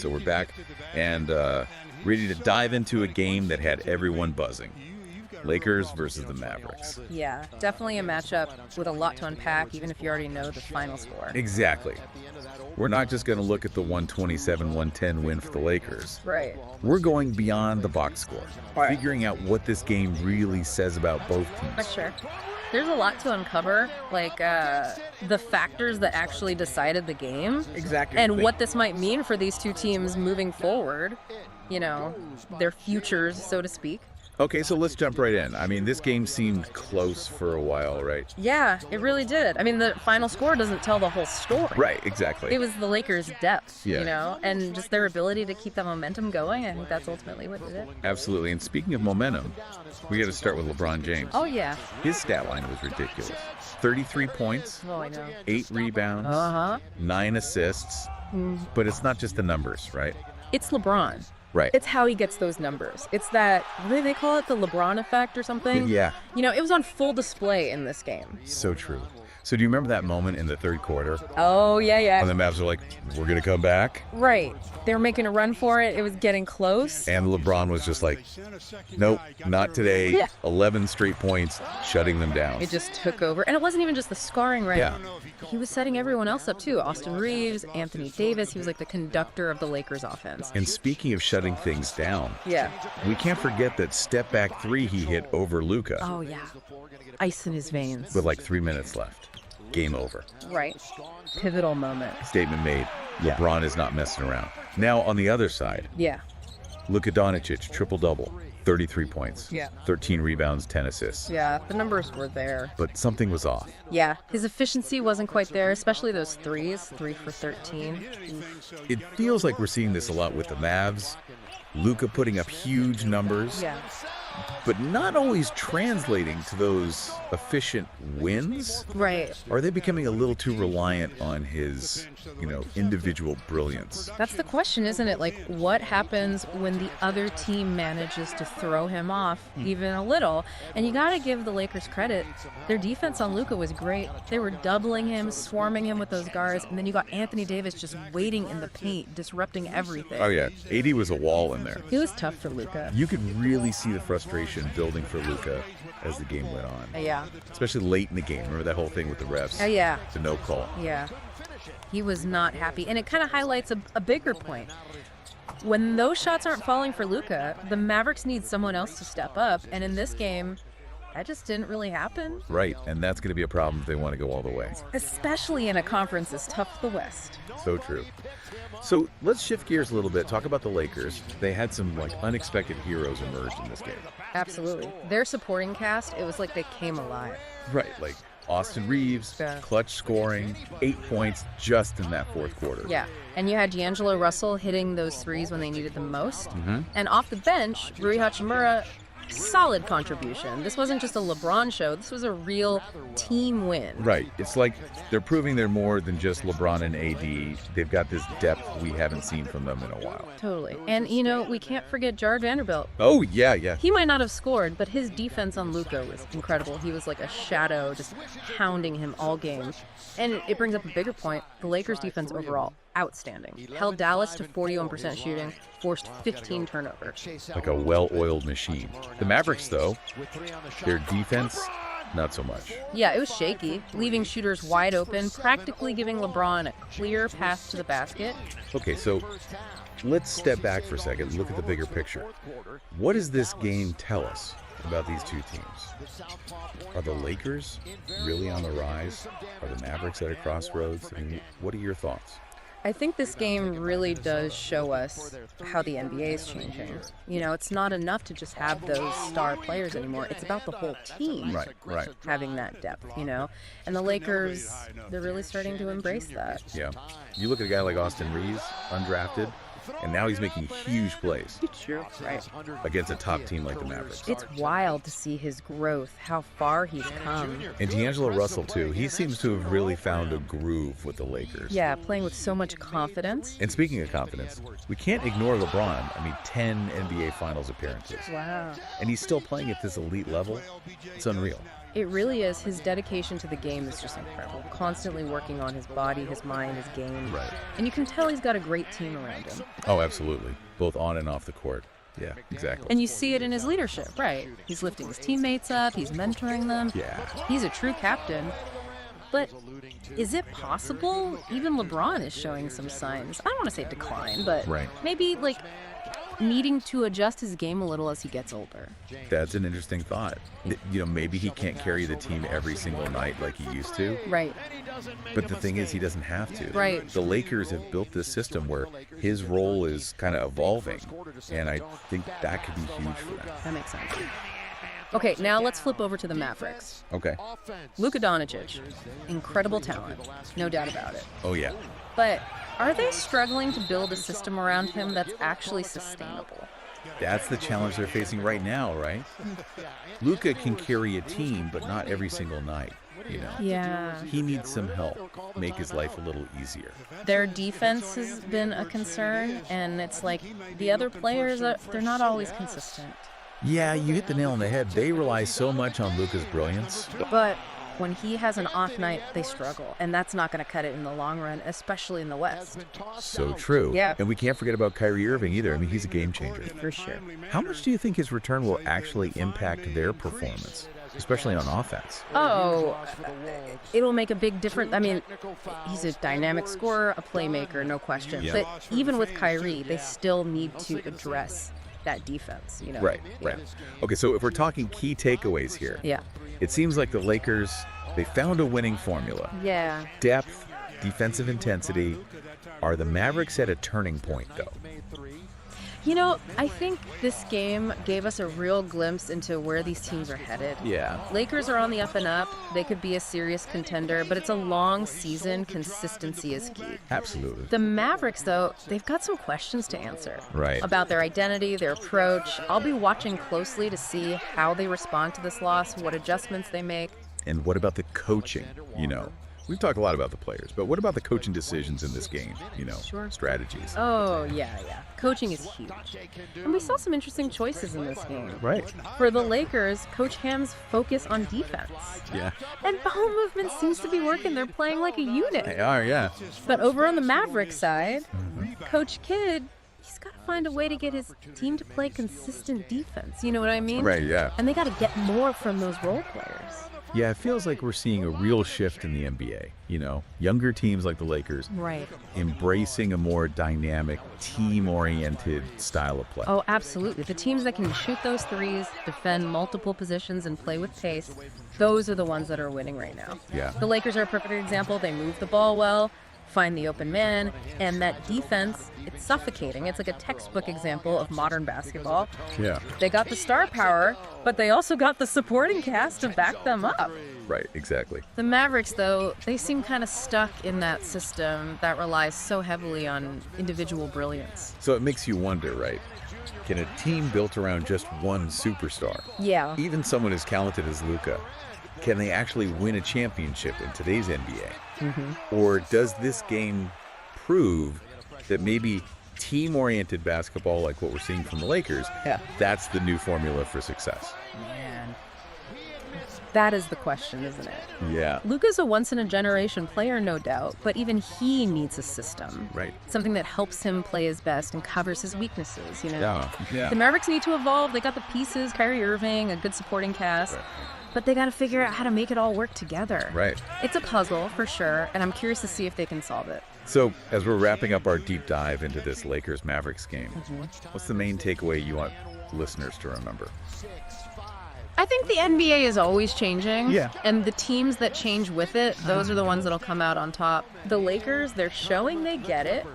So we're back and ready to dive into a game that had everyone buzzing. Lakers versus the Mavericks. Yeah, definitely a matchup with a lot to unpack, even if you already know the final score. Exactly. We're not just going to look at the 127-110 win for the Lakers. Right. We're going beyond the box score, figuring out what this game really says about both teams. Sure. There's a lot to uncover, like the factors that actually decided the game. Exactly. And what this might mean for these two teams moving forward, you know, their futures, so to speak. Okay, so let's jump right in. I mean, this game seemed close for a while, right? Yeah, it really did. I mean, the final score doesn't tell the whole story. Right, exactly. It was the Lakers' depth, Yeah. you know, and just their ability to keep that momentum going. I think that's ultimately what did it. Absolutely. And speaking of momentum, we got to start with LeBron James. Oh, yeah. His stat line was ridiculous. 33 points, Oh, I know. 8 rebounds, Uh-huh. 9 assists. But it's not just the numbers, right? It's LeBron. Right. It's how he gets those numbers. It's that, what do they call it, the LeBron effect or something? Yeah. You know, it was on full display in this game. So true. So do you remember that moment in the third quarter Oh, yeah. when the Mavs were like, we're going to come back? Right. They were making a run for it. It was getting close. And LeBron was just like, nope, not today. Yeah. 11 straight points, shutting them down. It just took over. And it wasn't even just the scoring, right? Yeah. He was setting everyone else up, too. Austin Reeves, Anthony Davis. He was like the conductor of the Lakers offense. And speaking of shutting things down, Yeah. we can't forget that step back three he hit over Luka Oh, yeah. Ice in his veins. with like 3 minutes left. Game over. Right. Pivotal moment. Statement made. Yeah. LeBron is not messing around. Now on the other side, Yeah. Luka Dončić, triple-double, 33 points, Yeah. 13 rebounds, 10 assists. Yeah, the numbers were there. But something was off. Yeah, his efficiency wasn't quite there, especially those threes, 3 for 13. It feels like we're seeing this a lot with the Mavs. Luka putting up huge numbers, Yeah. but not always translating to those efficient wins. Right. Are they becoming a little too reliant on his, individual brilliance? That's the question, isn't it? Like, what happens when the other team manages to throw him off even a little? And you got to give the Lakers credit. Their defense on Luka was great. They were doubling him, swarming him with those guards. And then you got Anthony Davis just waiting in the paint, disrupting everything. Oh, yeah. 80 was a wall in there. It was tough for Luka. You could really see the frustration building for Luka as the game went on, Yeah. especially late in the game. Remember that whole thing with the refs? Oh, yeah. The no call. Yeah. He was not happy. And it kind of highlights a bigger point. When those shots aren't falling for Luka, the Mavericks need someone else to step up. And in this game, that just didn't really happen, Right, and that's going to be a problem if they want to go all the way. especially in a conference as tough as the West. So true. So let's shift gears a little bit. Talk about the Lakers. They had some unexpected heroes emerge in this game. Absolutely. Their supporting cast, it was like they came alive. Right, like Austin Reeves, Yeah. clutch scoring, 8 points just in that fourth quarter. Yeah. And you had D'Angelo Russell hitting those threes when they needed them most. And off the bench, Rui Hachimura, solid contribution. This wasn't just a LeBron show. This was a real team win. Right. It's like they're proving they're more than just LeBron and AD. They've got this depth we haven't seen from them in a while. Totally. And, we can't forget Jared Vanderbilt. Oh, yeah. He might not have scored, but his defense on Luka was incredible. He was like a shadow, just hounding him all game. And it brings up a bigger point. The Lakers' defense overall, outstanding. Held Dallas to 41% shooting, forced 15 turnovers. Like a well-oiled machine. The Mavericks, though, their defense, not so much. Yeah, it was shaky, leaving shooters wide open, practically giving LeBron a clear path to the basket. Okay, so let's step back for a second, look at the bigger picture. What does this game tell us about these two teams? Are the Lakers really on the rise? Are the Mavericks at a crossroads? I mean, what are your thoughts? I think this game really does show us how the NBA is changing. It's not enough to just have those star players anymore. It's about the whole team Right. having that depth, And the Lakers, they're really starting to embrace that. Yeah. You look at a guy like Austin Reeves, undrafted, and now he's making huge plays True. Right. against a top team like the Mavericks. It's wild to see his growth, how far he's come. And D'Angelo Russell, too. He seems to have really found a groove with the Lakers. Yeah, playing with so much confidence. And speaking of confidence, we can't ignore LeBron. 10 NBA Finals appearances. Wow. And he's still playing at this elite level. It's unreal. It really is. His dedication to the game is just incredible. Constantly working on his body, his mind, his game. Right. And you can tell he's got a great team around him. Oh, absolutely. Both on and off the court. Yeah, exactly. And you see it in his leadership, right? He's lifting his teammates up, he's mentoring them. Yeah. He's a true captain. But is it possible? Even LeBron is showing some signs. I don't want to say decline, but Right. maybe like needing to adjust his game a little as he gets older. That's an interesting thought. Maybe he can't carry the team every single night like he used to. Right. But the thing is, he doesn't have to. Right. The Lakers have built this system where his role is kind of evolving, and I think that could be huge for them. That makes sense. Okay, now let's flip over to the Mavericks. Okay. Luka Dončić, incredible talent, no doubt about it. Oh, yeah. But are they struggling to build a system around him that's actually sustainable? That's the challenge they're facing right now, right? Luka can carry a team, but not every single night, Yeah. He needs some help, make his life a little easier. Their defense has been a concern, and it's like the other players, they're not always consistent. Yeah, you hit the nail on the head. They rely so much on Luka's brilliance. But when he has an off night, they struggle, and that's not going to cut it in the long run, especially in the West. So true. Yeah. And we can't forget about Kyrie Irving either. I mean, he's a game changer. For sure. How much do you think his return will actually impact their performance, especially on offense? Oh, it'll make a big difference. I mean, he's a dynamic scorer, a playmaker, no question. Yeah. But even with Kyrie, they still need to address that defense, Right. Okay, so if we're talking key takeaways here, Yeah. it seems like the Lakers, they found a winning formula. Yeah. Depth, defensive intensity. Are the Mavericks at a turning point, though? I think this game gave us a real glimpse into where these teams are headed. Yeah. Lakers are on the up and up. They could be a serious contender, but it's a long season. Consistency is key. Absolutely. The Mavericks, though, they've got some questions to answer. Right. About their identity, their approach. I'll be watching closely to see how they respond to this loss, what adjustments they make. And what about the coaching? We've talked a lot about the players, but what about the coaching decisions in this game? Sure. Strategies. Oh, yeah. Coaching is huge. And we saw some interesting choices in this game. Right. For the Lakers, Coach Ham's focus on defense. Yeah. And ball movement seems to be working. They're playing like a unit. They are, yeah. But over on the Mavericks side, Coach Kidd, he's got to find a way to get his team to play consistent defense. You know what I mean? Right, yeah. And they got to get more from those role players. Yeah, it feels like we're seeing a real shift in the NBA. Younger teams like the Lakers Right. embracing a more dynamic, team-oriented style of play. Oh, absolutely. The teams that can shoot those threes, defend multiple positions, and play with pace, those are the ones that are winning right now. Yeah. The Lakers are a perfect example. They move the ball well, find the open man, and that defense, it's suffocating. It's like a textbook example of modern basketball. Yeah. They got the star power, but they also got the supporting cast to back them up. Right, exactly. The Mavericks, though, they seem kind of stuck in that system that relies so heavily on individual brilliance. So it makes you wonder, right? Can a team built around just one superstar, Yeah. even someone as talented as Luka, can they actually win a championship in today's NBA? Or does this game prove that maybe team-oriented basketball, like what we're seeing from the Lakers, that's the new formula for success? Man. That is the question, isn't it? Yeah. Luka's a once-in-a-generation player, no doubt, but even he needs a system. Right. Something that helps him play his best and covers his weaknesses, Yeah. The Mavericks need to evolve. They got the pieces, Kyrie Irving, a good supporting cast. Right. But they got to figure out how to make it all work together. Right. It's a puzzle, for sure, and I'm curious to see if they can solve it. So, as we're wrapping up our deep dive into this Lakers-Mavericks game, what's the main takeaway you want listeners to remember? I think the NBA is always changing. Yeah. And the teams that change with it, those are the ones that'll come out on top. The Lakers, they're showing they get it.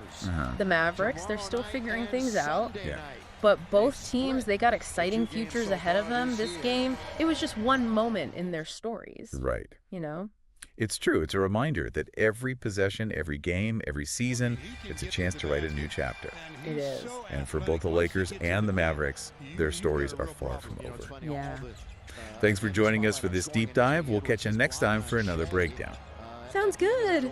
The Mavericks, they're still figuring things out. Yeah. But both teams, they got exciting futures ahead of them. This game, it was just one moment in their stories. Right. It's true. It's a reminder that every possession, every game, every season, it's a chance to write a new chapter. It is. And for both the Lakers and the Mavericks, their stories are far from over. Yeah. Thanks for joining us for this deep dive. We'll catch you next time for another breakdown. Sounds good.